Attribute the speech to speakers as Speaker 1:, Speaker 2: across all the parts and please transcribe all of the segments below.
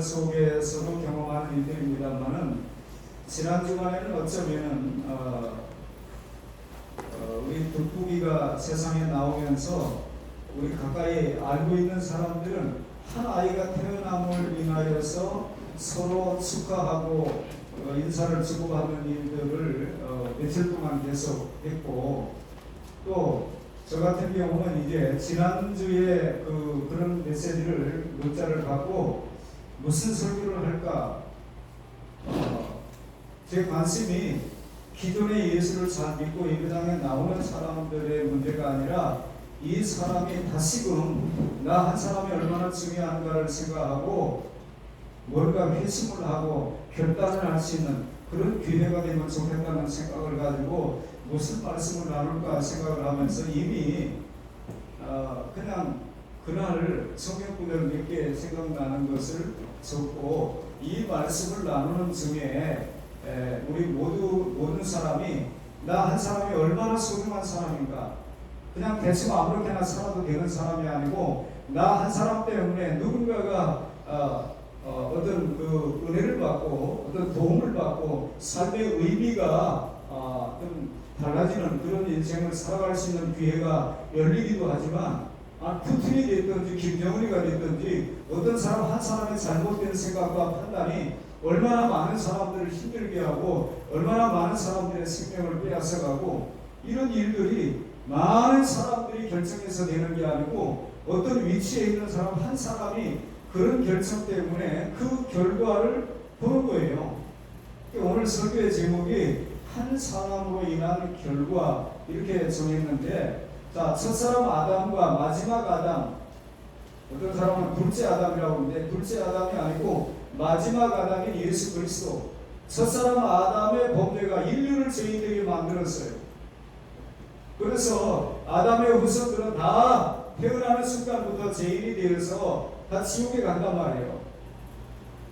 Speaker 1: 속에서도 경험하는 일들입니다만은 지난 주간에는 어쩌면은 우리 돋보기가 세상에 나오면서 우리 가까이 알고 있는 사람들은 한 아이가 태어남을 인하여서 서로 축하하고 인사를 주고받는 일들을 며칠 동안 계속 했고, 또 저 같은 경우는 이제 지난주에 그런 메시지를 문자를 받고 무슨 설교를 할까? 제 관심이 기존의 예수를 잘 믿고 예배당에 나오는 사람들의 문제가 아니라 이 사람이 다시금 나 한 사람이 얼마나 중요한가를 생각하고 뭔가 회심을 하고 결단을 할 수 있는 그런 기회가 되면 좋겠다는 생각을 가지고 무슨 말씀을 나눌까 생각을 하면서 이미 그냥 그날 성경구절 몇 개 생각나는 것을 적고 이 말씀을 나누는 중에 우리 모든 사람이 나 한 사람이 얼마나 소중한 사람인가, 그냥 대충 아무렇게나 살아도 되는 사람이 아니고 나 한 사람 때문에 누군가가 어떤 그 은혜를 받고 어떤 도움을 받고 삶의 의미가 좀 달라지는 그런 인생을 살아갈 수 있는 기회가 열리기도 하지만, 푸틴이 됐든지 김정은이가 됐든지 어떤 사람 한 사람의 잘못된 생각과 판단이 얼마나 많은 사람들을 힘들게 하고 얼마나 많은 사람들의 생명을 빼앗아가고, 이런 일들이 많은 사람들이 결정해서 되는 게 아니고 어떤 위치에 있는 사람 한 사람이 그런 결정 때문에 그 결과를 보는 거예요. 오늘 설교의 제목이 한 사람으로 인한 결과 이렇게 정했는데, 자, 첫사람 아담과 마지막 아담, 어떤 사람은 둘째 아담이라고 하는데 둘째 아담이 아니고 마지막 아담인 예수 그리스도. 첫사람 아담의 범죄가 인류를 죄인되게 만들었어요. 그래서 아담의 후손들은 다 태어나는 순간부터 죄인이 되어서 다 지옥에 간단 말이에요.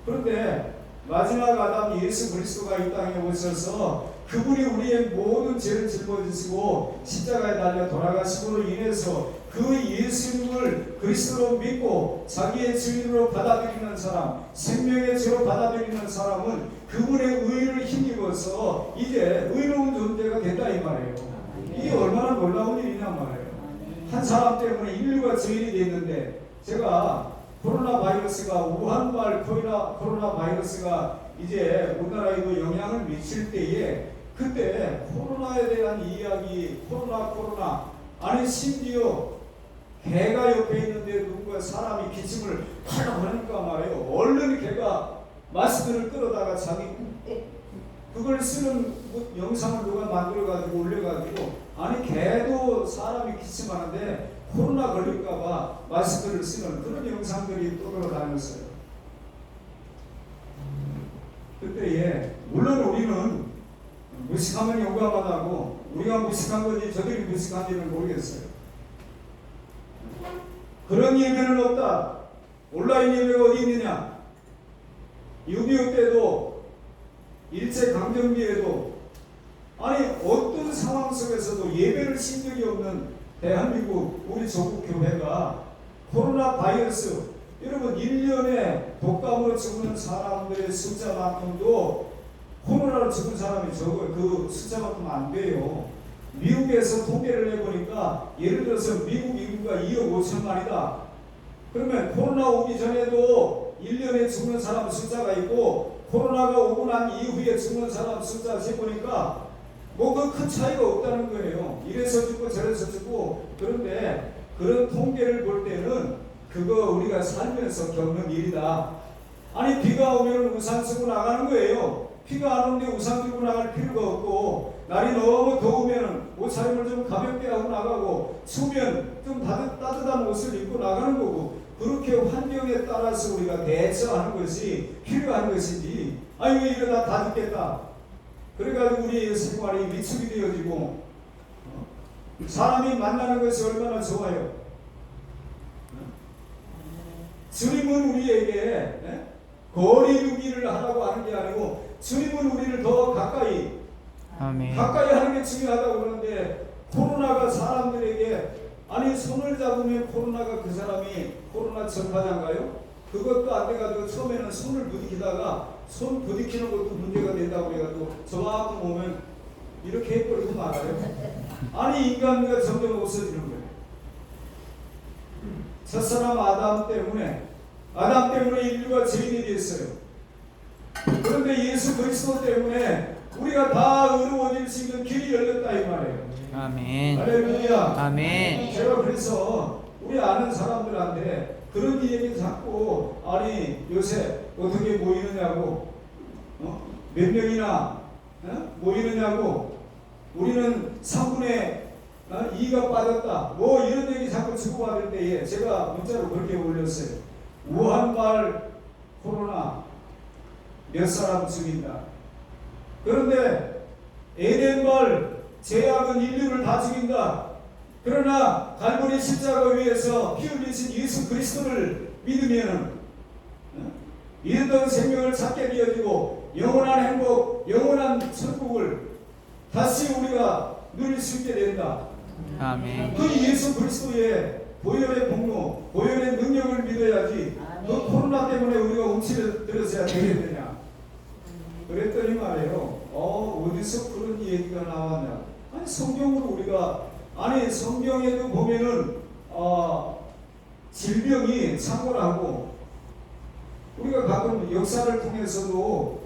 Speaker 1: 그런데 마지막 아담 예수 그리스도가 이 땅에 오셔서 그분이 우리의 모든 죄를 짊어지시고 십자가에 달려 돌아가심으로 인해서 그 예수님을 그리스도로 믿고 자기의 주인으로 받아들이는 사람, 생명의 주로 받아들이는 사람은 그분의 의를 힘입어서 이제 의로운 존재가 된다 이 말이에요. 이게 얼마나 놀라운 일이냐 말이에요. 한 사람 때문에 인류가 죄인이 됐는데, 제가 코로나 바이러스가 우한발 코로나 바이러스가 이제 우리나라에도 영향을 미칠 때에 그때 코로나에 대한 이야기, 코로나 아니 심지어 개가 옆에 있는데 누군가 사람이 기침을 하려고 하니까 말이에요. 얼른 개가 마스크를 끌어다가 자기 그걸 쓰는 영상을 누가 만들어가지고 올려가지고, 아니 개도 사람이 기침하는데 코로나 걸릴까봐 마스크를 쓰는 그런 영상들이 떠돌아다녔어요. 그때에 물론 우리는 무식하면 용감하다고, 우리가 무식한 건지 저들이 무식한지는 모르겠어요. 그런 예배는 없다. 온라인 예배가 어디 있느냐. 6.25 때도 일제강점기에도 아니 어떤 상황 속에서도 예배를 신 적이 없는 대한민국 우리 조국 교회가 코로나 바이러스, 여러분 1년에 독감으로 죽는 사람들의 숫자만큼도 코로나로 죽은 사람이 적어요. 그 숫자만큼 안 돼요. 미국에서 통계를 내보니까 예를 들어서 미국 인구가 2억 5천만이다. 그러면 코로나 오기 전에도 1년에 죽는 사람 숫자가 있고 코로나가 오고 난 이후에 죽는 사람 숫자 세보니까 뭐 그 큰 차이가 없다는 거예요. 이래서 죽고 저래서 죽고. 그런데 그런 통계를 볼 때는 그거 우리가 살면서 겪는 일이다. 아니 비가 오면 우산 쓰고 나가는 거예요. 비가 안 오는데 우산 들고 나갈 필요가 없고, 날이 너무 더우면 옷차림을 좀 가볍게 하고 나가고, 추우면 좀 따뜻한 옷을 입고 나가는 거고, 그렇게 환경에 따라서 우리가 대처하는 것이 필요한 것이지, 아니 왜 이러다 다 죽겠다. 그래가지고 우리의 생활이 위축이 되어지고, 사람이 만나는 것이 얼마나 좋아요. 주님은 우리에게 거리두기를 하라고 하는 게 아니고 주님은 우리를 더 가까이 하는 게 중요하다고 그러는데, 코로나가 사람들에게 아니 손을 잡으면 코로나가 그 사람이 코로나 전파자인가요? 그것도 안 돼가지고 처음에는 손을 부딪히다가 손 부딪히는 것도 문제가 된다고 해가지고 저만큼 오면 이렇게 해버리고 말아요. 아니 인간미가 점점 없어지는 거예요. 첫사람 아담 때문에 인류가 죄인이 됐어요. 그런데 예수 그리스도 때문에 우리가 다 의로워질 수 있는 길이 열렸다 이 말이에요.
Speaker 2: 아멘.
Speaker 1: 할렐루야.
Speaker 2: 아멘.
Speaker 1: 제가 그래서 우리 아는 사람들한테 그런 얘기 자꾸 아니 요새 어떻게 모이느냐고 몇 명이나 모이느냐고 우리는 3분의 2가 빠졌다 뭐 이런 얘기 자꾸 주고받을 때에 제가 문자로 그렇게 올렸어요. 우한발 코로나 몇 사람 죽인다. 그런데 에덴발 제약은 인류를 다 죽인다. 그러나 갈보리 십자가 위에서 피 흘리신 예수 그리스도를 믿으면은 잃었던 생명을 찾게 되어지고 영원한 행복, 영원한 천국을 다시 우리가 누릴 수 있게 된다.
Speaker 2: 아멘.
Speaker 1: 그 예수 그리스도의 보혈의 복로, 보혈의 능력을 믿어야지 그 코로나 때문에 우리가 움츠려 들어서야 되겠느냐. 그랬더니 말이에요. 어디서 그런 얘기가 나왔냐. 아니 성경으로 우리가 성경에도 보면은 질병이 창궐하고 우리가 가끔 역사를 통해서도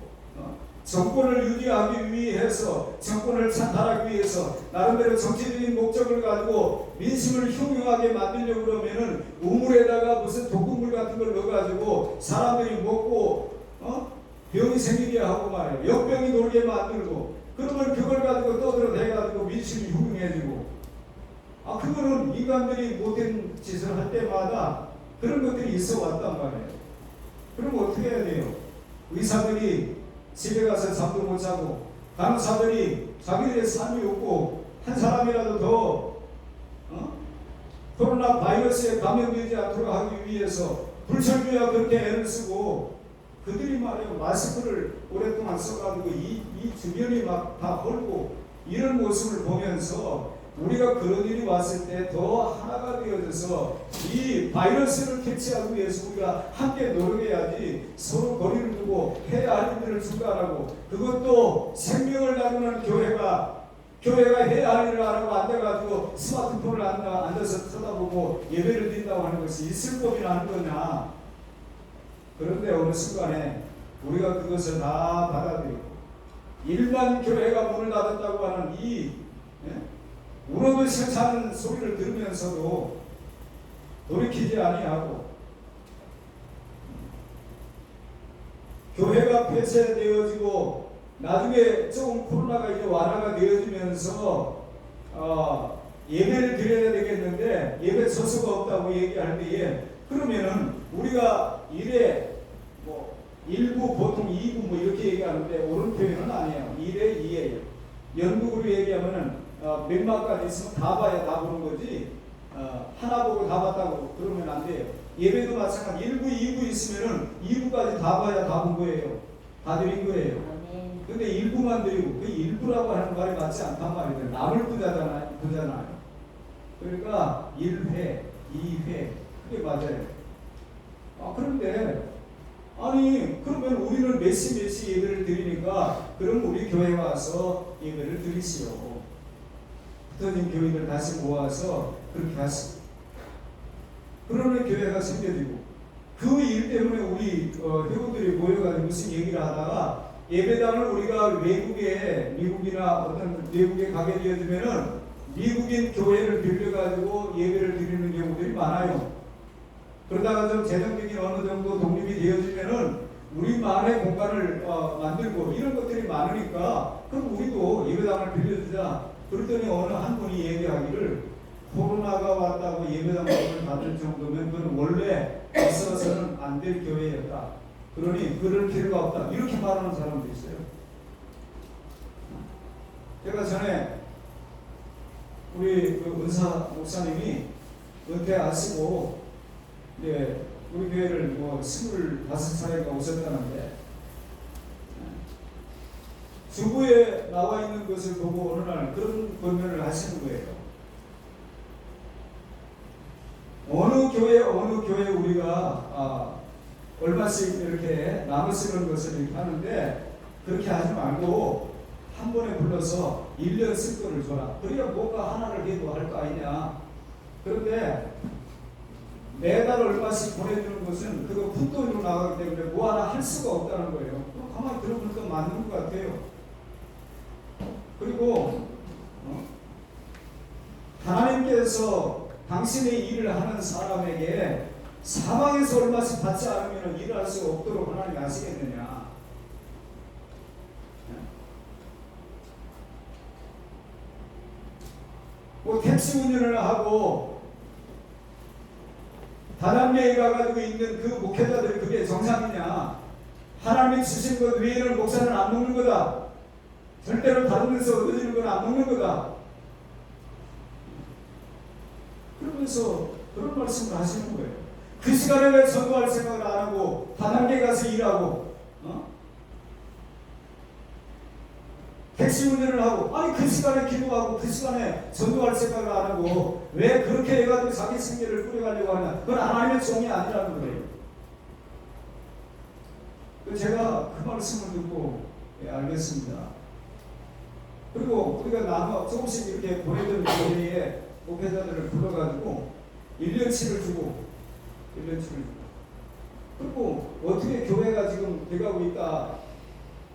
Speaker 1: 정권을 유지하기 위해서 정권을 찬탈하기 위해서 나름대로 정치적인 목적을 가지고 민심을 흉흉하게 만들려고 그러면은 우물에다가 무슨 독극물 같은 걸 넣어가지고 사람들이 먹고 병이 생기게 하고 말이에요. 역병이 돌게 만들고 그러면 그걸 가지고 떠들어대가지고 민심이 흉흉해지고 그거는 인간들이 못된 짓을 할 때마다 그런 것들이 있어 왔단 말이에요. 그럼 어떻게 해야 돼요? 의사들이 집에 가서 잠도 못 자고 간호사들이 자기들의 삶이 없고 한 사람이라도 더 코로나 바이러스에 감염되지 않도록 하기 위해서 불철주야 그렇게 애를 쓰고 그들이 말이에요. 마스크를 오랫동안 써가지고 이 주변이 막 다 헐고 이런 모습을 보면서 우리가 그런 일이 왔을 때 더 하나가 되어져서 이 바이러스를 캐치하기 위해서 우리가 함께 노력해야지 서로 거리를 두고 해야 할 일들을 중단하고 그것도 생명을 다루는 교회가 해야 할 일을 안 하고 앉아가지고 스마트폰을 앉아서 쳐다보고 예배를 드린다고 하는 것이 있을 법이나 하는 거냐. 그런데 어느 순간에 우리가 그것을 다 받아들이고 일반 교회가 문을 닫았다고 하는 우러도 싫다는 소리를 들으면서도 돌이키지 아니하고 교회가 폐쇄되어지고 나중에 조금 코로나가 이제 완화가 되어지면서 예배를 드려야 되겠는데 예배 소수가 없다고 얘기할 때에 그러면은 우리가 일에 1부 보통 2부 이렇게 얘기하는데 옳은 표현은 아니에요. 1에 2예요. 영국으로 얘기하면은 몇 마까지 있으면 다 봐야 다 보는 거지 하나 보고 다 봤다고 그러면 안 돼요. 예배도 마찬가지 1부 2부 있으면은 2부까지 다 봐야 다 본 거예요. 다 드린 거예요. 근데 일부만 드리고 그 일부라고 하는 말이 맞지 않단 말이에요. 남을 부자잖아요. 그러니까 1회 2회 그게 맞아요. 그런데 그러면 우리는 몇 시 예배를 드리니까 그럼 우리 교회 와서 예배를 드리시오. 흩어진 교인들 다시 모아서 그렇게 하시고 그러면 교회가 생겨지고 그 일 때문에 우리 회원들이 모여가지고 무슨 얘기를 하다가 예배당을 우리가 미국이나 어떤 외국에 가게 되어지면은 미국인 교회를 빌려가지고 예배를 드리는 경우들이 많아요. 그러다가 좀 재정적인 어느 정도 독립이 되어지면은 우리만의 공간을 만들고 이런 것들이 많으니까 그럼 우리도 예배당을 빌려주자. 그랬더니 어느 한 분이 얘기하기를 코로나가 왔다고 예배당을 받을 정도면 그건 원래 있어서는 안 될 교회였다. 그러니 그럴 필요가 없다. 이렇게 말하는 사람도 있어요. 제가 전에 우리 그 은사 목사님이 은퇴하시고 이제 우리 교회를 25살인가 오셨다는데 주부에 나와 있는 것을 보고 어느 날 그런 권면을 하시는 거예요. 어느 교회 우리가 얼마씩 이렇게 나눠 쓰는 것을 이렇게 하는데 그렇게 하지 말고 한 번에 불러서 1년 쓸 거를 줘라. 그래야 뭔가 하나를 해도 할 거 아니냐. 그런데 매달 얼마씩 보내주는 것은 그거 푼돈으로 나가기 때문에 뭐 하나 할 수가 없다는 거예요. 그럼 가만히 들어보니까 맞는 것 같아요. 그리고 하나님께서 당신의 일을 하는 사람에게 사방에서 얼마씩 받지 않으면 일을 할 수 없도록 하나님이 하시겠느냐. 뭐 택시 운전을 하고 다단계에 가가지고 있는 그 목회자들이 그게 정상이냐. 하나님이 주신 것 외에는 목사는 안 먹는 거다. 절대로 다른 데서 얻어지는 건 안 먹는 거다. 그러면서 그런 말씀을 하시는 거예요. 그 시간에 왜 전도할 생각을 안 하고 다단계 가서 일하고 택시 운전을 하고 아니 그 시간에 기도하고 그 시간에 전도할 생각을 안 하고 왜 그렇게 해가지고 자기 생계를 꾸려가려고 하냐. 그건 하나님의 종이 아니라는 거예요. 제가 그 말씀을 듣고 알겠습니다. 그리고 우리가 나눠 조금씩 이렇게 보내던 교회에 목회자들을 불러가지고 1년치를 주고 1년치를 주고 그리고 어떻게 교회가 지금 돼가고 있다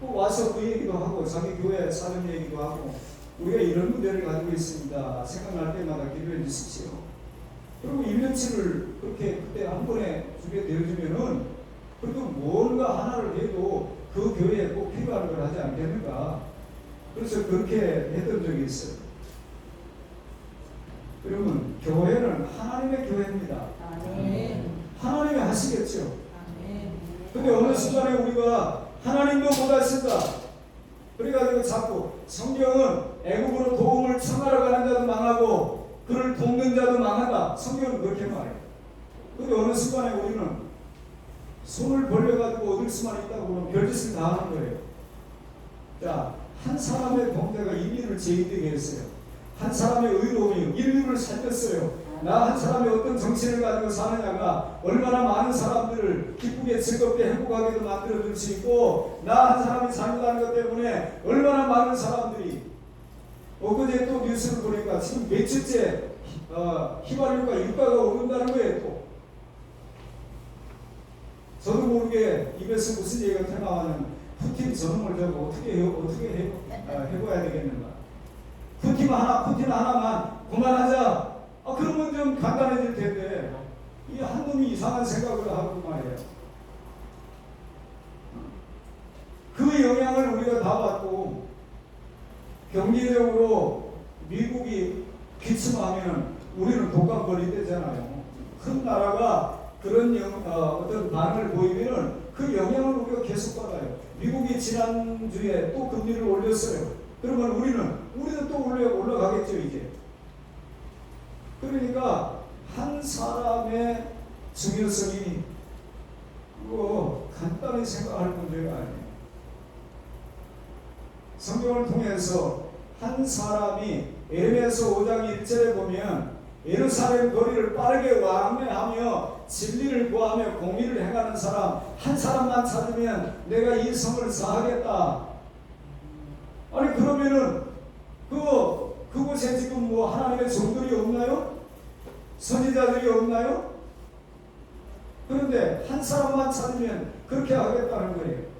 Speaker 1: 또 와서 그 얘기도 하고 자기 교회 사는 얘기도 하고 우리가 이런 문제를 가지고 있습니다. 생각날 때마다 기도해 주십시오. 그리고 1년치를 그렇게 그때 한 번에 주게 되어주면은 그래도 뭔가 하나를 해도 그 교회에 꼭 필요한 걸 하지 않겠는가. 그래서 그렇게 했던 적이 있어요. 여러분 교회는 하나님의 교회입니다. 하나님이 하시겠죠. 근데 어느 순간에 우리가 하나님도 못하신다. 그래가지고 자꾸 성경은 애굽으로 도움을 청하러 가는 자도 망하고 그를 돕는 자도 망한다. 성경은 그렇게 말해요. 근데 어느 순간에 우리는 손을 벌려가지고 얻을 수만 있다고 그러면 별짓을 다 하는 거예요. 자, 한 사람의 범죄가 인류를 죄인되게 했어요. 한 사람의 의로움이 인류를 살렸어요. 나 한 사람이 어떤 정신을 가지고 사느냐가 얼마나 많은 사람들을 기쁘게 즐겁게 행복하게도 만들어줄 수 있고 나 한 사람이 잘못하는 것 때문에 얼마나 많은 사람들이 엊그제 또 뉴스를 보니까 지금 며칠째 휘발유가 유가가 오른다는 거예요. 또 저도 모르게 입에서 무슨 얘기가 튀어나와는 푸틴 저놈을 저거 어떻게 해봐야 되겠는가. 푸틴 하나만 그만하자. 그러면 좀 간단해질 텐데 이 한 놈이 이상한 생각을 하고 말이에요. 그 영향을 우리가 다 받고 경제적으로 미국이 기침하면 우리는 독감 걸리대잖아요. 큰 나라가 그런 어떤 반응을 보이면은 그 영향을 우리가 계속 받아요. 미국이 지난주에 또 금리를 올렸어요. 그러면 우리는 또 올라가겠죠 이제. 그러니까 한 사람의 중요성이 그거 간단히 생각할 문제가 아니에요. 성경을 통해서 한 사람이 에베소 5장 1절에 보면 예루살렘 거리를 빠르게 왕래하며 진리를 구하며 공의를 행하는 사람 한 사람만 찾으면 내가 이 성을 사하겠다. 아니 그러면은 그곳에 지금 뭐 하나님의 종들이 없나요? 선지자들이 없나요? 그런데 한 사람만 찾으면 그렇게 하겠다는 거예요.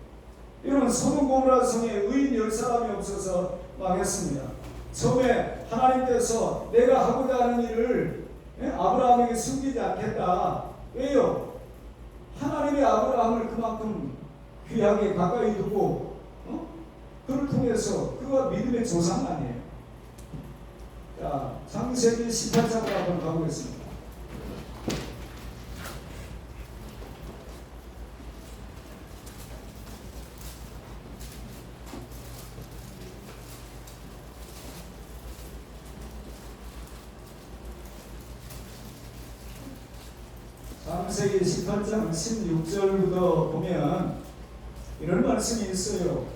Speaker 1: 이런 소돔 고모라 성에 의인 10사람이 없어서 망했습니다. 처음에 하나님께서 내가 하고자 하는 일을 아브라함에게 숨기지 않겠다. 왜요? 하나님이 아브라함을 그만큼 귀하게 가까이 두고 그를 통해서 그가 믿음의 조상 아니에요. 자, 창세기 18장으로 한번 가보겠습니다. 창세기 18장 16절부터 보면 이런 말씀이 있어요.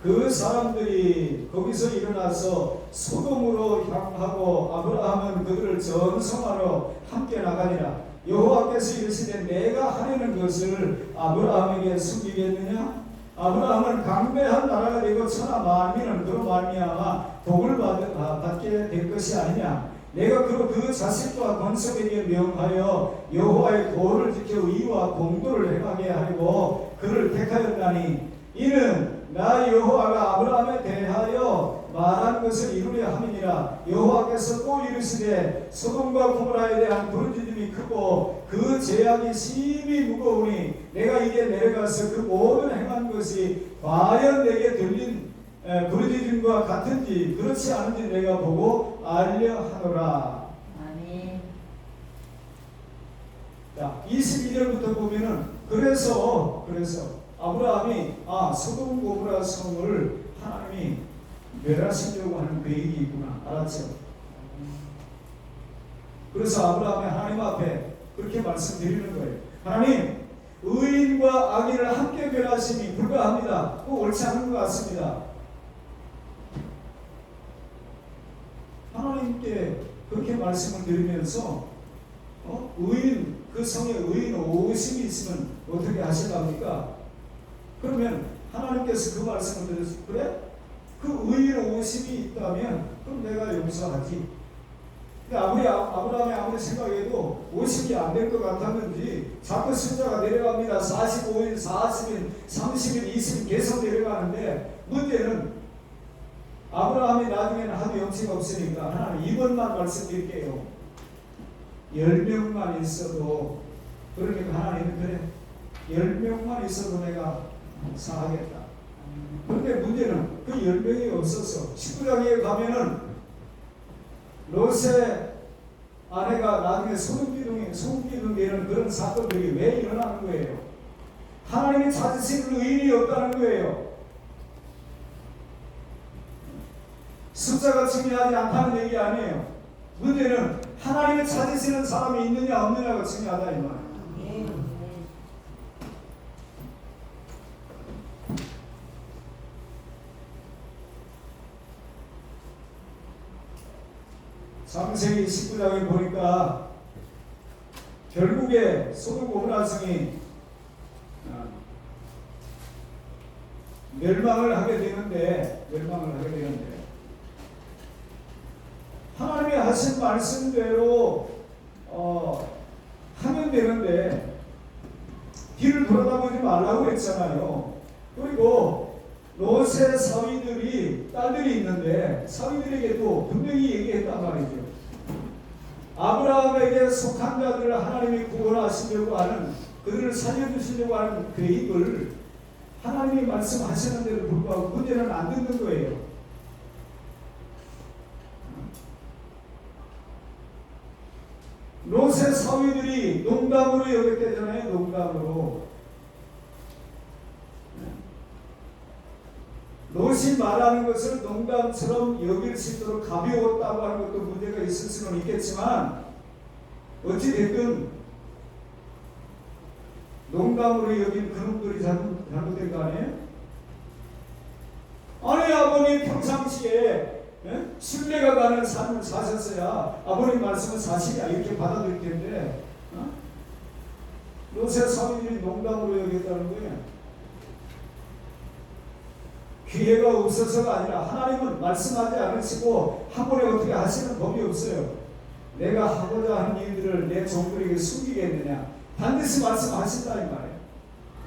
Speaker 1: 그 사람들이 거기서 일어나서 소돔으로 향하고 아브라함은 그들을 전송하러 함께 나가니라. 여호와께서 이르시되 내가 하려는 것을 아브라함에게 숨기겠느냐? 아브라함은 강대한 나라가 되고 천하 만민은 그로 말미암아 복을 받게 될 것이 아니냐? 내가 그 자식과 권속에게 명하여 여호와의 도를 지켜 의와 공도를 행하게 하려고 그를 택하였나니 이는 나 여호와가 아브라함에 대하여 말한 것을 이루려 함이니라. 여호와께서 또 이르시되 소돔과 고모라에 대한 부르짖음이 크고 그 죄악이 심히 무거우니 내가 이제 내려가서 그 모든 행한 것이 과연 내게 들린 부르짖음과 같은지 그렇지 않은지 내가 보고 알려 하노라.
Speaker 3: 아멘.
Speaker 1: 자, 22절부터 보면은 그래서 아브라함이 소돔 고모라 성을 하나님이 멸하시려고 하는 계획이 있구나 알았죠? 그래서 아브라함이 하나님 앞에 그렇게 말씀드리는 거예요. 하나님, 의인과 악인을 함께 멸하심이 불가합니다. 꼭 옳지 않은 것 같습니다. 하나님께 그렇게 말씀을 드리면서 의인, 그 성에 의인 50이 있으면 어떻게 하실랍니까? 그러면 하나님께서 그 말씀을 드려서 그래? 그 의인 50이 있다면 그럼 내가 용서하지. 근데 아브라함이 아무리 생각해도 50이 안 될 것 같았는지 자꾸 숫자가 내려갑니다. 45일, 40일, 30일, 20일 계속 내려가는데 문제는 아브라함이 나중에는 하도 염치가 없으니까 하나님 이번만 말씀드릴게요. 10명만 있어도 그러니까 하나님은 그래 10명만 있어도 내가 사하겠다. 그런데 문제는 그 10명이 없어서 19장에 가면은 롯의 아내가 나중에 소금 기둥되는 그런 사건들이 왜 일어나는 거예요? 하나님이 찾으시는 의인이 없다는 거예요. 숫자가 중요하지 않다는 얘기 아니에요. 문제는 하나님이 찾으시는 사람이 있느냐 없느냐가 중요하다 이 말이에요. 창세기 19장에 보니까 결국에 소돔 고모라 성이 멸망을 하게 되는데 하나님이 하신 말씀대로 하면 되는데 뒤를 돌아다보지 말라고 했잖아요. 그리고 롯의 사위들이 딸들이 있는데 사위들에게도 분명히 얘기했단 말이죠. 아브라함에게 속한 자들을 하나님이 구원하시려고 하는 그들을 살려주시려고 하는 계획을 하나님이 말씀하시는데도 불구하고 문제는 안 듣는 거예요. 롯의 사위들이 농담으로 여겼대잖아요. 농담으로. 롯이 말하는 것을 농담처럼 여길 수 있도록 가벼웠다고 하는 것도 문제가 있을 수는 있겠지만 어찌됐든 농담으로 여긴 그놈들이 잘못된 거 아니에요? 아니 아버님 평상시에 신뢰가 가는 삶을 사셨어야 아버님 말씀은 사실이야 이렇게 받아들일 텐데 롯의 사위들이 농담으로 여겼다는 거예요. 기회가 없어서가 아니라 하나님은 말씀하지 않으시고 한 번에 어떻게 하시는 법이 없어요. 내가 하고자 하는 일들을 내 종들에게 숨기겠느냐 반드시 말씀하신다 이 말이에요.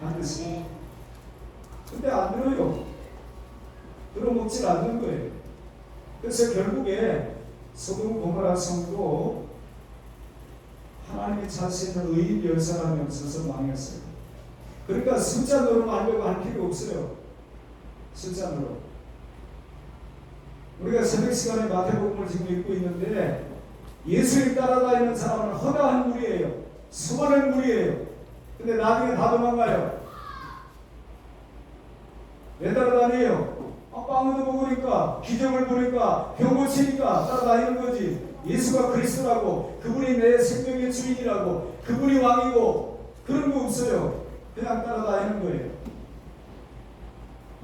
Speaker 1: 반드시. 근데 안 들어요. 들어먹질 않는 거예요. 그래서 결국에 소돔 고모라 성도 하나님이 찾으시는 의인 10사람이 없어서 망했어요. 그러니까 숫자 노름하려고 할 필요 없어요. 숫자로 우리가 새벽 시간에 마태복음을 지금 읽고 있는데 예수를 따라다니는 사람은 허다한 무리예요. 수많은 무리예요. 근데 나중에 다 도망가요. 왜 따라다녀요? 빵을 먹으니까 기적을 보니까 병 고치니까 따라다니는 거지. 예수가 그리스도라고 그분이 내 생명의 주인이라고 그분이 왕이고 그런 거 없어요. 그냥 따라다니는 거예요.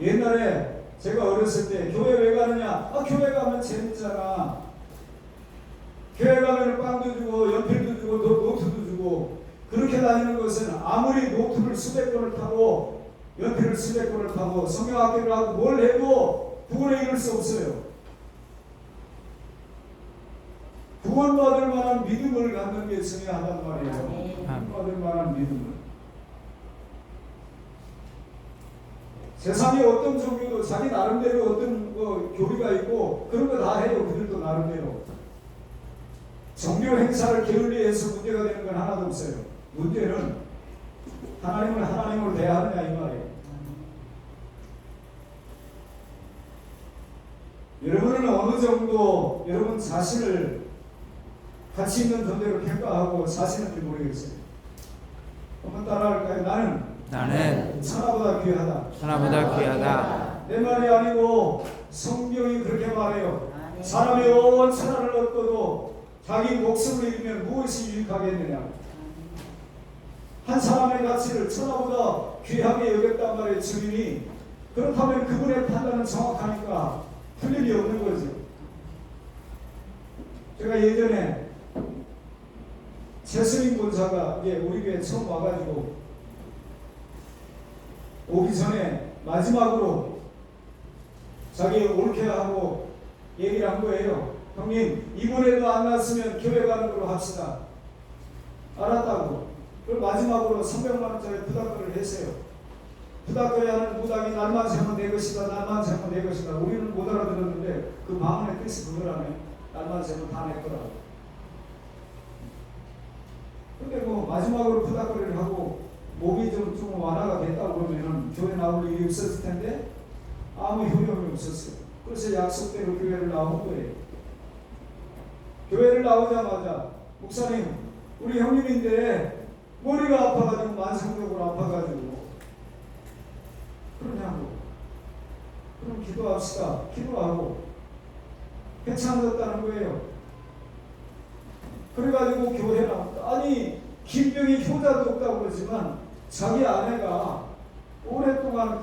Speaker 1: 옛날에 제가 어렸을 때 교회 왜 가느냐? 교회 가면 재밌잖아. 교회 가면 빵도 주고 연필도 주고 노트도 주고 두고 그렇게 다니는 것은 아무리 노트를 수백 권을 타고 연필을 수백 권을 타고 성경학교를 하고 뭘 해도 구원에 이를 수 없어요. 구원받을 만한 믿음을 갖는 게 중요하단 말이에요. 구원받을 만한 믿음을. 세상에 어떤 종교도 자기 나름대로 어떤 교리가 있고 그런 거 다 해요. 그들도 나름대로. 종교 행사를 게을리해서 문제가 되는 건 하나도 없어요. 문제는 하나님을 하나님으로 대하느냐 이 말이에요. 여러분은 어느 정도 여러분 자신을 가치 있는 존재로 평가하고 사시는지 모르겠어요. 한번 따라할까요? 나는 천하보다 귀하다.
Speaker 2: 천하보다 귀하다.
Speaker 1: 내 말이 아니고 성경이 그렇게 말해요. 사람이 온 천하를 얻고도 자기 목숨을 잃으면 무엇이 유익하겠느냐. 한 사람의 가치를 천하보다 귀하게 여겼단 말이에요. 주님이. 그렇다면 그분의 판단은 정확하니까 틀림이 없는 거죠. 제가 예전에 최수민 권사가 우리 교회 처음 와가지고 오기 전에 마지막으로 자기 옳게 하고 얘기를 한 거예요. 형님 이번에도 안 났으면 교회 가는 걸로 합시다. 알았다고. 그럼 마지막으로 300만 원짜리 부닥거리를 했어요. 부닥거리 하는 무당이 날만 세면 내 것이다. 날만 세면 내 것이다. 우리는 못 알아들었는데 그 마음의 뜻이 그거라네. 날만 세면 다 내 거라고. 근데 마지막으로 부닥거리를 하고 몸이 좀 완화가 됐다고 그러면은 교회 나올 일이 없었을 텐데 아무 효용이 없었어요. 그래서 약속대로 교회를 나온 거예요. 교회를 나오자마자 목사님 우리 형님인데 머리가 아파가지고 만성적으로 아파가지고 그러냐고. 그럼 기도합시다. 기도하고 괜찮았다는 거예요. 그래가지고 교회 나왔다. 아니 김병희 효자도 없다고 그러지만 자기 아내가 오랫동안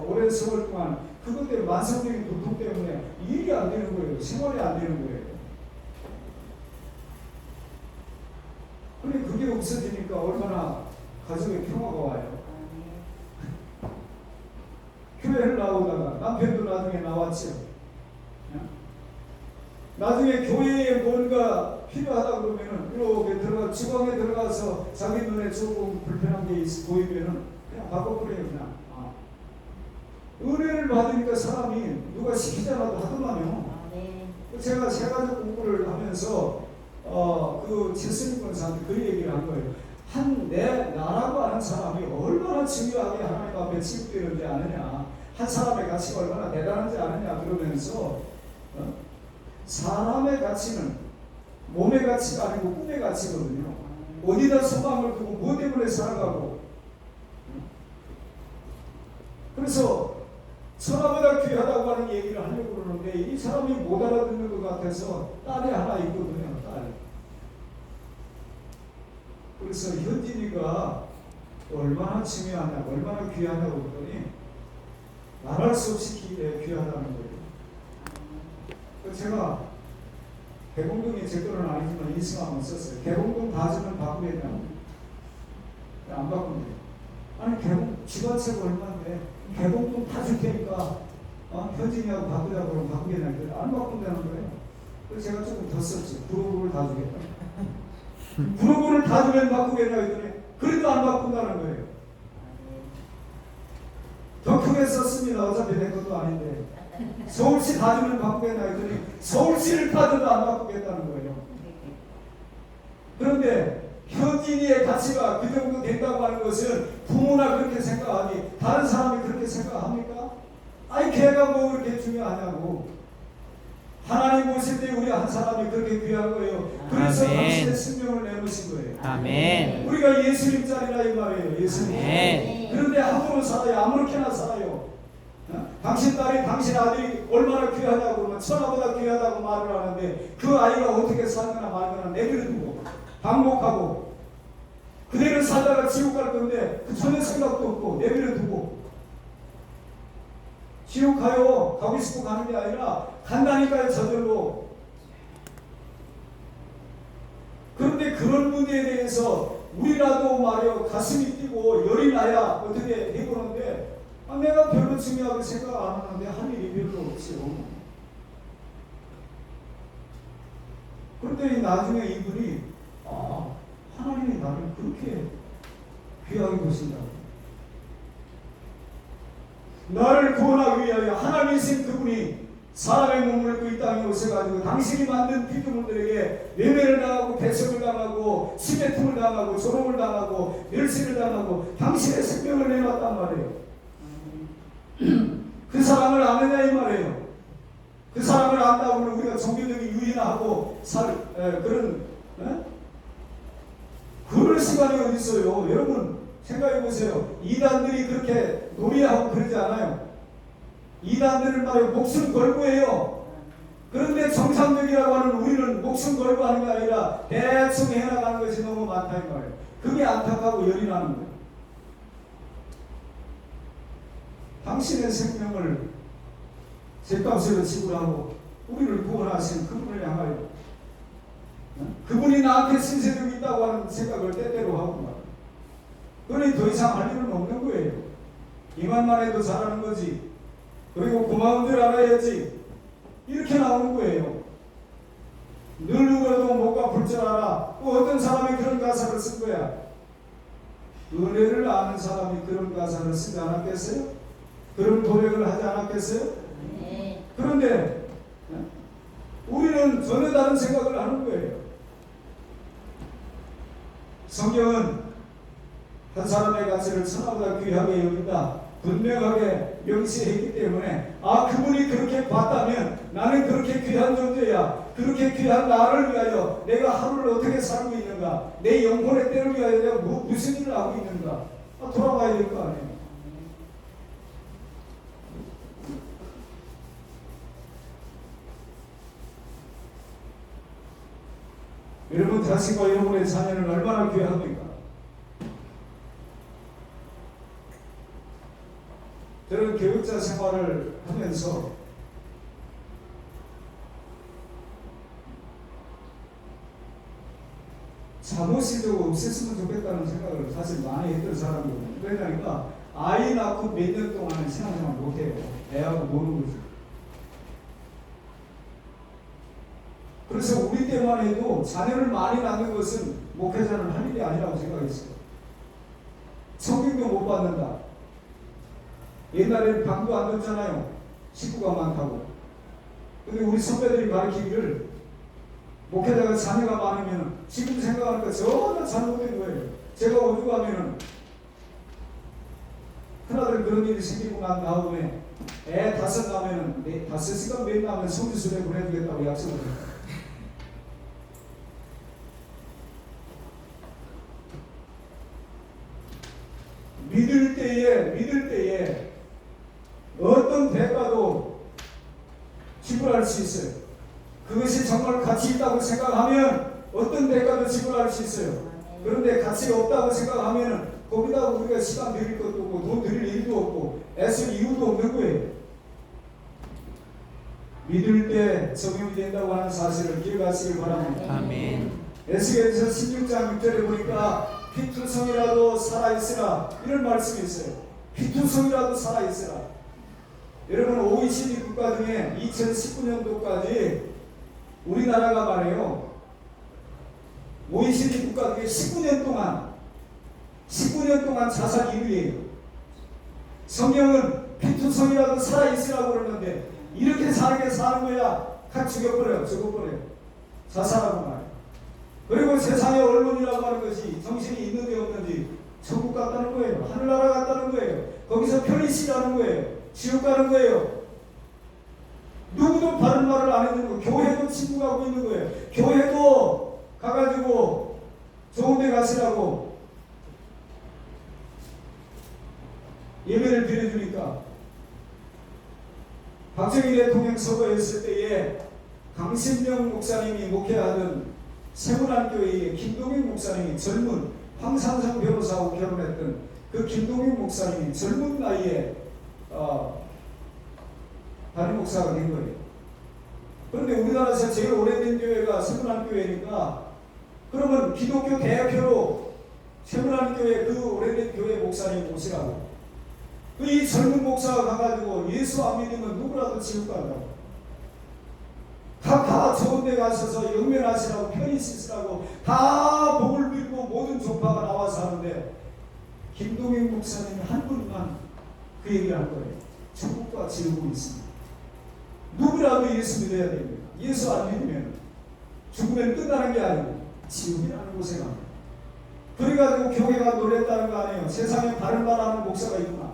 Speaker 1: 오랜 세월 동안 그것 때문에 만성적인 고통 때문에 일이 안 되는 거예요. 생활이 안 되는 거예요. 근데 그게 없어지니까 얼마나 가정에 평화가 와요. 교회를 나오다가 남편도 나중에 나왔죠. 나중에 교회에 뭔가 필요하다 그러면은 이렇게 주방에 들어가서 자기 눈에 조금 불편한 게 보이면은 그냥 바꿔버려요. 그냥. 은혜를 받으니까 사람이 누가 시키자라도 하더만요. 제가 세가족 공부를 하면서 그 최승희 권사한테 그 얘기를 한 거예요. 나라고 하는 사람이 얼마나 중요하게 하나님 앞에 취급되는지 아느냐, 한 사람의 가치가 얼마나 대단한지 아느냐 그러면서 사람의 가치는 몸의 가치가 아니고 꿈의 가치거든요. 어디다 소망을 두고 뭐 때문에 살아가고. 그래서 천하보다 귀하다고 하는 얘기를 하려고 그러는데 이 사람이 못 알아듣는 것 같아서 딸이 하나 있거든요. 딸. 그래서 현진이가 얼마나 중요하냐고 얼마나 귀하냐고 그러더니 말할 수 없이 귀하다는 거예요. 제가 개봉동이 제 거는 아니지만 인수하면 썼어요. 개봉동 다주면 바꾸겠냐고. 안 바꾼대요. 아니 집안세가 얼마인데 개봉동 다 줄 테니까 현진이하고 바꾸자고 그러면 바꾸겠냐고. 안 바꾼다는 거예요. 그래서 제가 조금 더 썼죠. 부로를 다 주겠다. 부로를 다 주면 바꾸겠냐고 했더니 그래도 안 바꾼다는 거예요. 더 크게 썼습니다. 어차피 내 것도 아닌데. 서울시 다 주면 바꾸겠다 했더니 서울시를 다 줘도 안 바꾸겠다는 거예요. 그런데 현진이의 가치가 그 정도 된다고 하는 것은 부모나 그렇게 생각하니 다른 사람이 그렇게 생각합니까? 아니 걔가 뭐 그렇게 중요하냐고. 하나님 보실 때 우리 한 사람이 그렇게 귀한 거예요. 그래서 당신의 생명을 내놓으신 거예요.
Speaker 2: 아멘.
Speaker 1: 우리가 예수님 짤이라 이 말이에요. 예수님.
Speaker 2: 아멘.
Speaker 1: 그런데 함부로 살아요. 아무렇게나 살아요. 당신 딸이 당신 아들이 얼마나 귀하다고 그러면 천하보다 귀하다고 말을 하는데 그 아이가 어떻게 살거나 말거나 내버려두고 반복하고 그대로 살다가 지옥 갈 건데 그 전혀 생각도 없고 내버려두고 지옥 가고 싶고 가는 게 아니라 간다니까요. 저절로. 그런데 그런데 그런 문제에 대해서 우리라도 말이요 가슴이 뛰고 열이 나야 어떻게 해보는데 내가 별로 중요하게 생각 안 하는데 할 일이 별로 없어요. 그런데 나중에 이분이 하나님이 나를 그렇게 귀하게 보신다고, 나를 구원하기 위하여 하나님이신 그분이 사람의 몸을 입고 이 땅에 오셔가지고 당신이 만든 피조물들에게 매매를 당하고 배척을 당하고 시베tum을 당하고 조롱을 당하고 멸시를 당하고 당신의 생명을 내놨단 말이에요. 그 사람을 아느냐 이 말이에요. 그 사람을 안다고 우리가 종교적인 유인하고 그런 그럴 시간이 어디 있어요. 여러분 생각해 보세요. 이단들이 그렇게 놀이하고 그러지 않아요. 이단들은 말이에요 목숨 걸고 해요. 그런데 정상적이라고 하는 우리는 목숨 걸고 하는 게 아니라 대충 해나가는 것이 너무 많다 이 말이에요. 그게 안타깝고 열이 나는 거예요. 당신의 생명을 죗값으로 지불하고 우리를 구원하신 그분을 향하여 그분이 나한테 신세력이 있다고 하는 생각을 때때로 하고 말이에요. 그러니 더 이상 할 일은 없는 거예요. 이만만 해도 잘하는 거지. 그리고 고마운 줄 알아야지. 이렇게 나오는 거예요. 늘 울어도 목과 불 줄 알아. 또 어떤 사람이 그런 가사를 쓴 거야. 은혜를 아는 사람이 그런 가사를 쓰지 않았겠어요? 그런 고백을 하지 않았겠어요?
Speaker 2: 네.
Speaker 1: 그런데 우리는 전혀 다른 생각을 하는 거예요. 성경은 한 사람의 가치를 천하보다 귀하게 여긴다 분명하게 명시했기 때문에 그분이 그렇게 봤다면 나는 그렇게 귀한 존재야. 그렇게 귀한 나를 위하여 내가 하루를 어떻게 살고 있는가, 내 영혼의 때를 위하여 내가 무슨 일을 하고 있는가 돌아봐야 될 거 아니에요. 여러분 자식과 여러분의 자녀는 얼마나 귀합니까? 저는 교육자 생활을 하면서 잠옷이 좀 없었으면 좋겠다는 생각을 사실 많이 했던 사람이거든요. 그러니까 아이 낳고 몇 년 동안은 신앙생활 못해요. 애하고 노는 거죠. 그래서 우리 때만 해도 자녀를 많이 낳는 것은 목회자는 할 일이 아니라고 생각했어요. 성경도 못 받는다. 옛날에는 방도 안 뒀잖아요. 식구가 많다고. 근데 우리 선배들이 가르치기를 목회자가 자녀가 많으면 지금 생각하니까 전혀 잘못된 거예요. 제가 어디 가면은 큰아들 그런 일이 생기고 난 다음에 애 5 나면은 5시간 몇 나면 성지순례 보내주겠다고 약속을 했어요. 믿을 때에 어떤 대가도 지불할 수 있어요. 그것이 정말 가치 있다고 생각하면 어떤 대가도 지불할 수 있어요. 그런데 가치가 없다고 생각하면 거기다가 우리가 시간 들일 것도 없고 돈 들일 일도 없고 애쓸 이유도 없는 거예요. 믿을 때 적용이 된다고 하는 사실을 기억하시길 바랍니다.
Speaker 2: 아멘.
Speaker 1: 에스겔서 16장 6절에 보니까 피투성이라도 살아있으라 이런 말씀이 있어요. 피투성이라도 살아있으라. 여러분 OECD 국가 중에 2019년도까지 우리나라가 말해요. OECD 국가 중에 19년 동안 자살 1위예요. 성경은 피투성이라도 살아있으라고 그러는데 이렇게 사는 거야. 각 죽여버려요. 자살하고 말이에요. 그리고 세상의 언론이라고 하는 것이 정신이 있는지 없는지 천국 같다는 거예요. 하늘나라 같다는 거예요. 거기서 편리시라는 거예요. 지옥 가는 거예요. 누구도 바른 말을 안 해주는 거예요. 교회도 침묵하고 있는 거예요. 교회도 가가지고 좋은 데 가시라고 예배를 드려주니까 박정희 대통령 서거했을 때에 강신명 목사님이 목회하던 세문안교회의 김동인 목사님이 젊은 황산성 변호사하고 결혼했던 그 김동인 목사님이 젊은 나이에 담임 목사가 된 거예요. 그런데 우리나라에서 제일 오래된 교회가 세문안교회니까 그러면 기독교 대표로 세문안 교회 그 오래된 교회 목사님 모시라고. 이 젊은 목사가 가가지고 예수 안 믿으면 누구라도 지옥 간다고. 다 좋은 데 가셔서 영면하시라고 편히 씻으라고 다 복을 빌고 모든 종파가 나와서 하는데 김동영 목사님이 한 분만 그 얘기를 할 거예요. 천국과 지옥이 있습니다. 누구라도 예수 믿어야 됩니다. 예수 안 믿으면 죽으면 끝나는 게 아니고 지옥이라는 곳에 갑니다. 그래가지고 교회가 놀랬다는 거 아니에요. 세상에 바른 말 하는 목사가 있구나.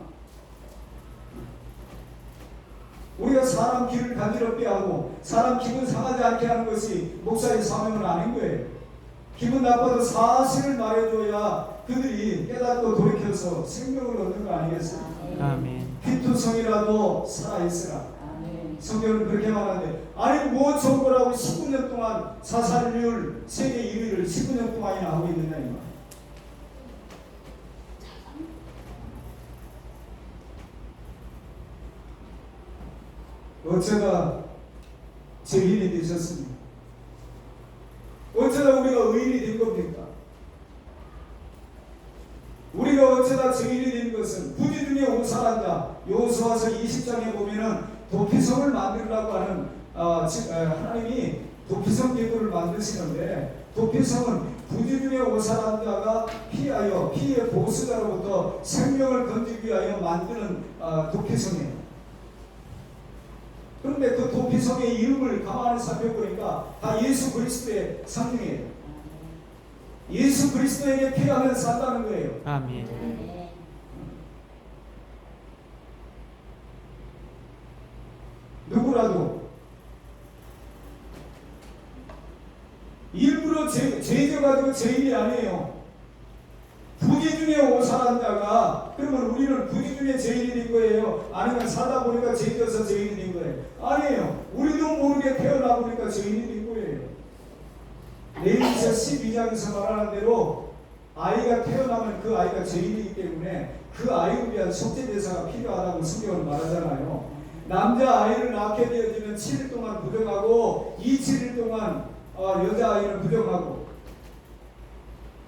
Speaker 1: 우리가 사람 귀를 간지럽게 하고 사람 기분 상하지 않게 하는 것이 목사의 사명은 아닌 거예요. 기분 나빠도 사실을 말해줘야 그들이 깨닫고 돌이켜서 생명을 얻는 거 아니겠어요?
Speaker 2: 아멘.
Speaker 1: 피투성이라도 살아있으라. 성경은 그렇게 말하는데 아니 뭐 좋은 거라고 19년 동안 사살률 세계 1위를 19년 동안이나 하고 있느냐 이 말. 어쩌다 증인이 되셨습니까? 어쩌다 우리가 의인이 된 겁니까? 우리가 어쩌다 증인이 된 것은 부지 중에 오살한 자, 여호수아서 20장에 보면은 도피성을 만들라고 하는 하나님이 도피성 제도를 만드시는데 도피성은 부지 중에 오살한 자가 피해 보수자로부터 생명을 건지기 위하여 만드는 도피성이에요. 그런데 그 도피성의 이름을 가만히 살펴보니까 다 예수 그리스도의 상징이에요. 예수 그리스도에게 피하면서 산다는 거예요.
Speaker 2: 아멘.
Speaker 1: 누구라도 일부러 죄져가지고 죄인이 아니에요. 부지 중에 오살한 자가 그러면 우리는 부지 중에 죄인이 된 거예요? 아니면 살다 보니까 죄져서 죄인이 된 거예요? 아니에요. 우리도 모르게 태어나 보니까 죄인이 된 거예요. 레위기서 12장에서 말하는 대로 아이가 태어나면 그 아이가 죄인이기 때문에 그 아이를 위한 속죄제사가 필요하다고 성경은 말하잖아요. 남자 아이를 낳게 되어지면 7일 동안 부정하고 이 7일 동안 여자 아이는 부정하고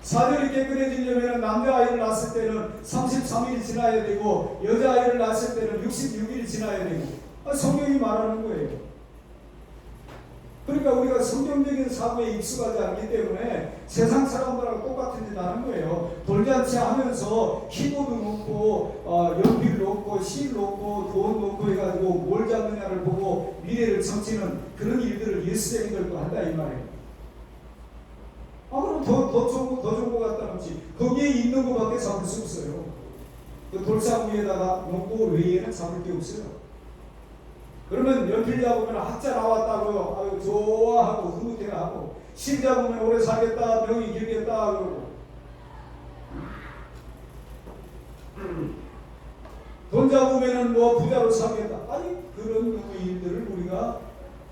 Speaker 1: 사절이 깨끗해지려면 남자 아이를 낳았을 때는 33일이 지나야 되고 여자 아이를 낳았을 때는 66일이 지나야 되고 성경이 말하는 거예요. 그러니까 우리가 성경적인 사고에 익숙하지 않기 때문에 세상 사람들하고 똑같은 짓 하는 거예요. 돌잔치 하면서 키보드 놓고 연필 놓고 실 놓고 돈 놓고 해가지고 뭘 잡느냐를 보고 미래를 점치는 그런 일들을 예수쟁이들도 한다 이 말이에요. 그럼 더 좋은 거 갖다 놓지. 거기에 있는 거밖에 잡을 수 없어요. 그 돌상 위에다가 놓고 외에는 잡을 게 없어요. 그러면 연필 잡으면 학자 나왔다고요. 아유 좋아하고 흐뭇해하고 실 잡으면 오래 살겠다 명이 길겠다 그러고 돈 잡으면은 뭐 부자로 살겠다. 아니 그런 일들을 우리가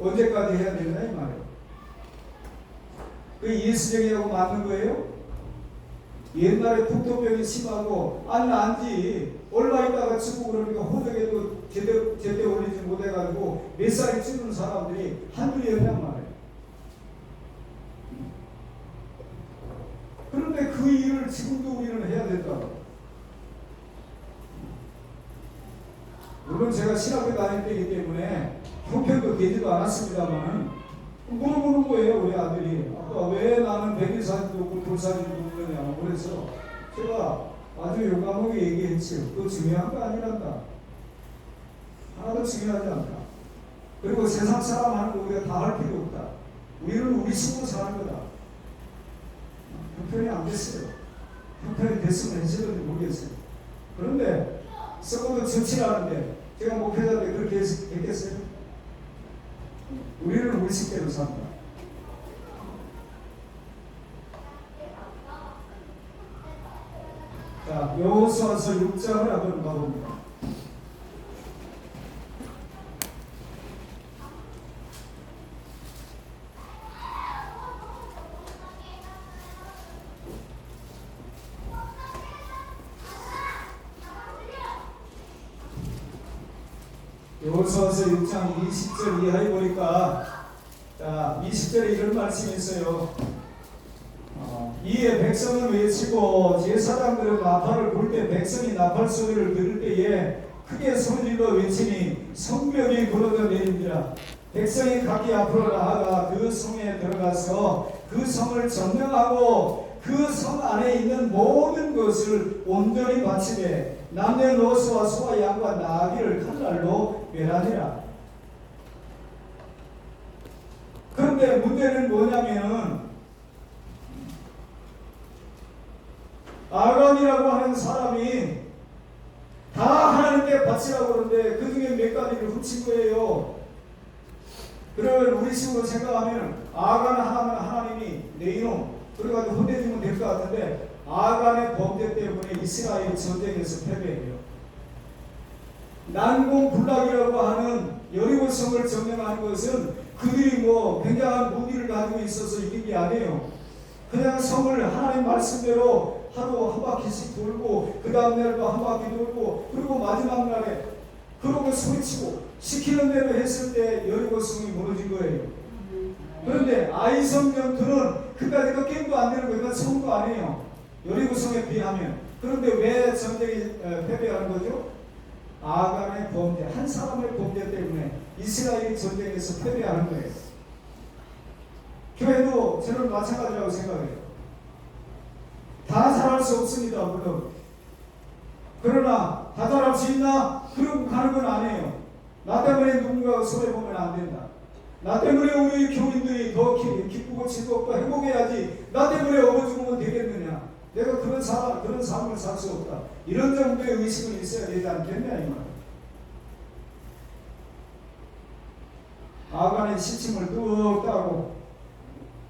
Speaker 1: 언제까지 해야 되나 이 말이에요. 그 예수쟁이하고 맞는 거예요? 옛날에 국토병이 심하고 안지 얼마 있다가 죽고 그러니까 호적에도 제대로 올리지 못해가지고 몇 살이 죽는 사람들이 한둘이었단 말이에요. 그런데 그 일을 지금도 우리는 해야 된다고. 물론 제가 신학교 다닐 때이기 때문에 형편도 되지도 않았습니다만 물어보는 거예요. 우리 아들이 아빠 왜 나는 백일사진도 없고 돌사진도 없느냐. 그래서 제가 아주 용감하게 얘기했지요. 그거 중요한 거 아니란다. 하나도 중요하지 않다. 그리고 세상 사람 하는 거 우리가 다 할 필요 없다. 우리는 우리 식으로 사는 거다. 형편이 안 됐어요. 형편이 됐으면 했을지 모르겠어요. 그런데 썩어도 정치라는데 제가 목회자인데 그렇게 했겠어요? 우리는 우리 식대로 산다. 자, 여호수아서 6장을 한번 봐봅니다. 여호수아서 6장 20절 이하에 보니까 자 20절에 이런 말씀이 있어요. 이에 백성은 외치고 제사장들은 나팔을 불 때 백성이 나팔 소리를 들을 때에 크게 소리질러 외치니 성벽이 무너져 내린지라. 백성이 각기 앞으로 나아가 그 성에 들어가서 그 성을 점령하고 그 성 안에 있는 모든 것을 온전히 바치되 남녀노소와 소와 양과 나귀를 칼날로 멸하니라. 그런데 문제는 뭐냐면은 아간이라고 하는 사람이 다 하나님께 바치라고 그러는데 그 중에 몇 가지를 훔친 거예요. 그러면 우리 식으로 생각하면 아간 하나님이 내 이놈 그래가지고 혼내주면 될 것 같은데 아간의 범죄 때문에 이스라엘 전쟁에서 패배해요. 난공불락이라고 하는 여리고 성을 점령하는 것은 그들이 뭐 굉장한 무기를 가지고 있어서 이긴 게 아니에요. 그냥 성을 하나님 말씀대로 하루 한 바퀴씩 돌고 그 다음 날도 한 바퀴 돌고 그리고 마지막 날에 그러고 소리치고 시키는 대로 했을 때 여리고 성이 무너진 거예요. 그런데 아이성 전투는 그까짓 게임도 안 되는 거예요. 그건 성도 아니에요. 여리고 성에 비하면. 그런데 왜 전쟁이 패배하는 거죠? 아간의 범죄, 한 사람의 범죄 때문에 이스라엘이 전쟁에서 패배하는 거예요. 교회도 저는 마찬가지라고 생각해요. 다 잘할 수 없습니다, 물론. 그러나 다 잘할 수 있나? 그러고 가는 건 아니에요. 나 때문에 누군가가 손해보면 안 된다. 나 때문에 우리 교인들이 더 기쁘고 즐겁고 행복해야지 나 때문에 얻어 죽으면 되겠느냐. 내가 그런 삶을 살 수 없다. 이런 정도의 의식은 있어야 되지 않겠냐 이 말. 아간의 시침을 뚝 따고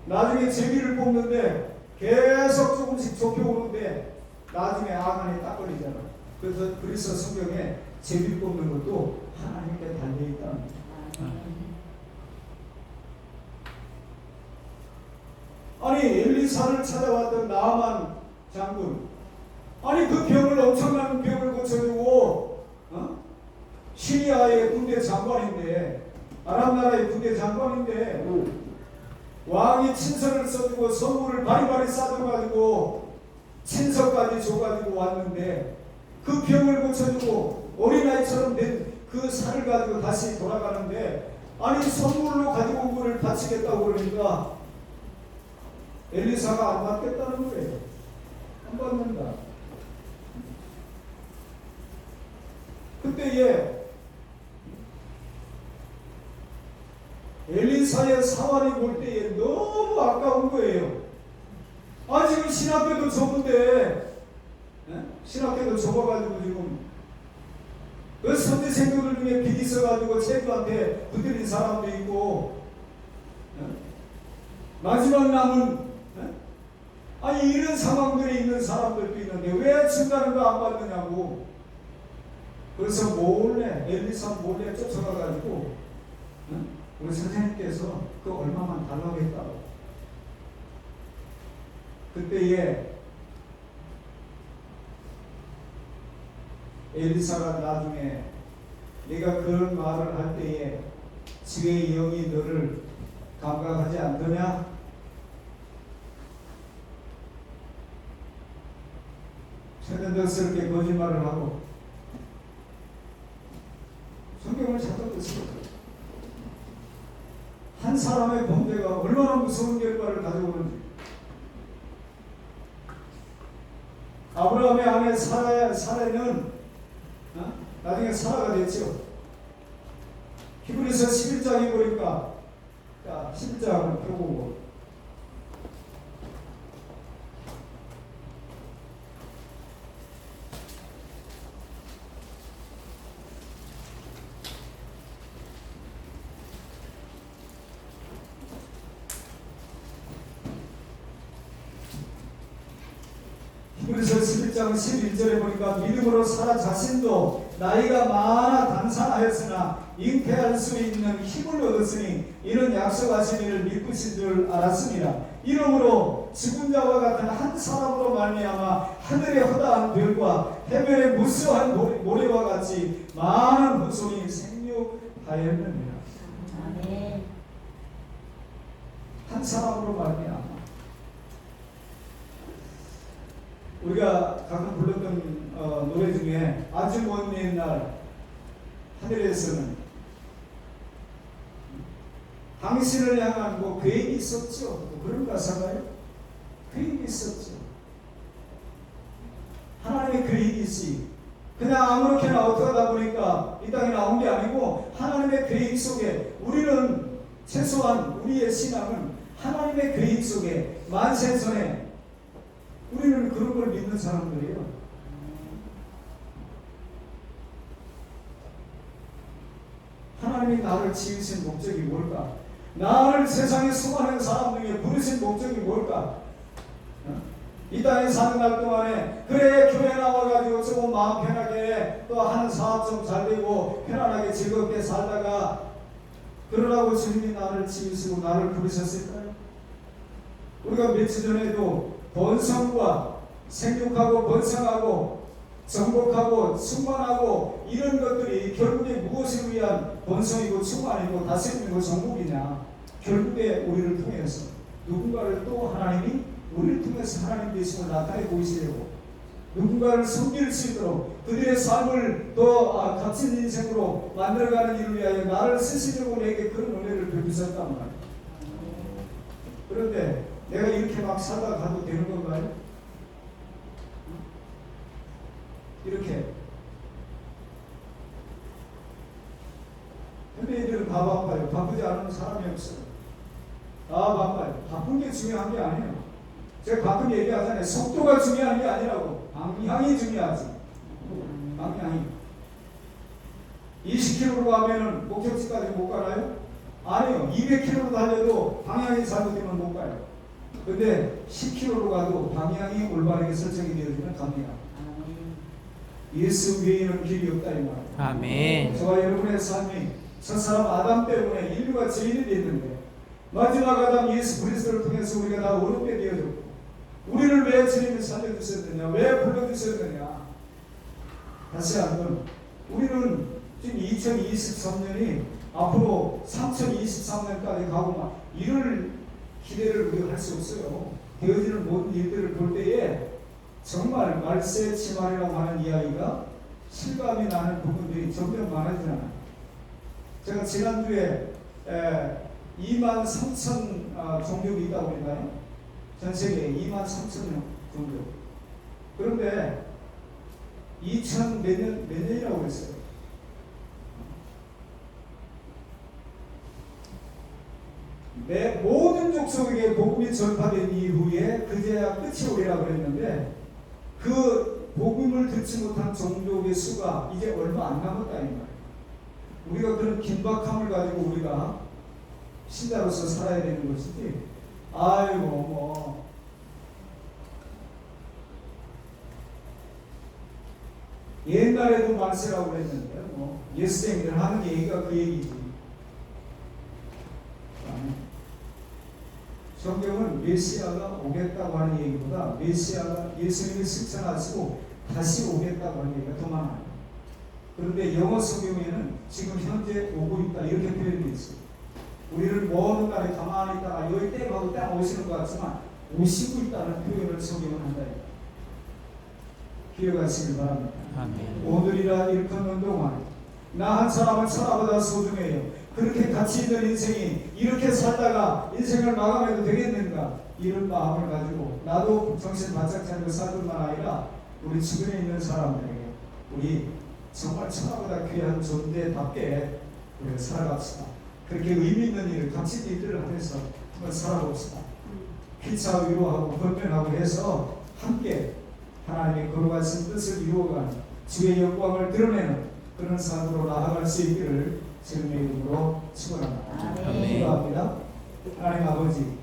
Speaker 1: 나중에 제비를 뽑는데 계속 조금씩 좁혀오는데 나중에 아간이 딱 걸리잖아. 그래서 성경에 제비 뽑는 것도 하나님께 달려있다. 아니 엘리사를 찾아왔던 나아만 장군, 아니 그 병을 엄청난 병을 고쳐주고 시리아의 군대 장관인데, 아랍 나라의 군대 장관인데 왕이 친서를 써주고 선물을 바리바리 싸줘가지고 친서까지 줘가지고 왔는데 그 병을 고쳐주고 어린아이처럼 된 그 살을 가지고 다시 돌아가는데, 아니 선물로 가지고 온 거를 바치겠다고 그러니까 엘리사가 안 받겠다는 거예요. 안 받는다. 그때에 엘리사의 사활이 볼 때에 너무 아까운 거예요. 아 지금 신학교도 좁은데, 신학교도 좁아가지고 지금 그 선지생들 중에 빚 있어가지고 체주한테 붙들린 사람도 있고, 마지막 남은 아니 이런 상황들이 있는 사람들도 있는데 왜 준다는 거 안 받느냐고. 그래서 몰래 엘리사 몰래 쫓아가가지고 우리 선생님께서 그 얼마만 달라고 했다고. 그때에 엘리사가 나중에 네가 그런 말을 할 때에 주의 영이 너를 감각하지 않더냐? 천연덕스럽게 거짓말을 하고 성경을 찾아보세요. 한 사람의 범죄가 얼마나 무서운 결과를 가져오는지. 아브라함의 아내 사라는 나중에 사라가 됐죠. 히브리서 11장에 보니까, 자 11장을 펴보고 히브리서 11장 11절에 보니까 믿음으로 사라 자신도 나이가 많아 단산하였으나 잉태할 수 있는 힘을 얻었으니 이는 약속하신 이를 믿으신 줄 알았습니다. 이러므로 죽은 자와 같은 한 사람으로 말미암아 하늘의 허다한 별과 해변의 무수한 모래와 같이 많은 후손이 생육하였느니라. 한 사람으로 말미암아 우리가 가끔 불렀던 노래 중에 아주 먼 옛날 하늘에서는 당신을 향한 뭐 계획이 있었죠. 뭐 그런 가사가요? 계획이 있었죠. 하나님의 계획이 있지. 그냥 아무렇게나 어떻게 하다 보니까 이 땅에 나온 게 아니고 하나님의 계획 속에 우리는 최소한 우리의 신앙은 하나님의 계획 속에 만세전에 우리는 그런 걸 믿는 사람들이에요. 하나님이 나를 지으신 목적이 뭘까? 나를 세상에 수많은 사람 중에 부르신 목적이 뭘까? 이 땅에 사는 날 동안에 그래 교회 나와가지고 조금 마음 편하게 또 하는 사업 좀 잘 되고 편안하게 즐겁게 살다가 그러라고 주님이 나를 지으시고 나를 부르셨을까요? 우리가 며칠 전에도 번성과 생육하고 번성하고 정복하고 충만하고 이런 것들이 결국에 무엇을 위한 번성이고 충만이고 다스림이고 정복이냐? 결국에 우리를 통해서 누군가를 또 하나님이 우리를 통해서 하나님 되심을 나타내 보이시려고 누군가를 섬길 수 있도록 그들의 삶을 더 값진 인생으로 만들어가는 일을 위하여 나를 쓰시려고 내게 그런 은혜를 베푸셨단 말이에요. 그런데 내가 이렇게 막 살다 가도 되는 건가요? 이렇게 현대인들은 다 바빠요. 바쁘지 않은 사람이 없어요. 다 바빠요. 바쁜 게 중요한 게 아니에요. 제가 가끔 얘기하잖아요. 속도가 중요한 게 아니라고. 방향이 중요하지. 방향이. 20km로 가면은 목적지까지 못 가나요? 아니요. 200km로 달려도 방향이 잘못되면 못 가요. 근데 10km로 가도 방향이 올바르게 설정이 되어지면 갑니다. 예수 외에는 길이 없다 이 말이에요.
Speaker 2: 아멘.
Speaker 1: 저와 여러분의 삶이 첫사람 아담 때문에 인류가 죄인이 됐는데 마지막 아담 예수 그리스도를 통해서 우리가 다 어렵게 되어졌고 우리를 왜 주님이 살려주셨느냐? 왜 불러주셨느냐? 다시 한번 우리는 지금 2023년이 앞으로 3023년까지 가고만 이를 기대를 우리가 할 수 없어요. 되어지는 모든 일들을 볼 때에 정말 말세 치말이라고 하는 이야기가 실감이 나는 부분들이 점점 많아지잖아요. 제가 지난주에 23,000 종족이 있다고 그랬나요? 전 세계에 23,000 종족. 그런데 2000 몇 년이라고 그랬어요. 모든 족속에게 복음이 전파된 이후에 그제야 끝이 오리라고 그랬는데 그 복음을 듣지 못한 종족의 수가 이제 얼마 안 남았다 이 말이에요. 우리가 그런 긴박함을 가지고 우리가 신자로서 살아야 되는 것이지. 아이고 뭐 옛날에도 말세라고 그랬는데 뭐 예수생들 하는 얘기가 그 얘기지. 성경은 메시아가 오겠다고 하는 얘기보다 메시아가 예수님이 승천하시고 다시 오겠다고 하는 얘기가 더 많아요. 그런데 영어 성경에는 지금 현재 오고 있다 이렇게 표현되어 있어요. 우리는 먼 날에 가만히 있다가 여기 땡하고 땡 오시는 것 같지만 오시고 있다는 표현을 성경은 한다. 기억하시길 바랍니다.
Speaker 2: 아멘.
Speaker 1: 오늘이라 일컫는 동안 나 한 사람은 천하보다 소중해요. 그렇게 가치 있는 인생이 이렇게 살다가 인생을 마감해도 되겠는가 이런 마음을 가지고 나도 정신 바짝 차리고 살 뿐만 아니라 우리 주변에 있는 사람들에게 우리 정말 천하보다 귀한 존재답게 우리가 살아갑시다. 그렇게 의미 있는 일을 가치 있는 일들을 하면서 한번 살아봅시다. 피차 위로하고 권면하고 해서 함께 하나님의 거룩하신 뜻을 이루어가는 주의 영광을 드러내는 그런 삶으로 나아갈 수 있기를 주님의 이름으로 축원합니다.
Speaker 2: 아멘.
Speaker 1: 기도합니다. 하나님 아버지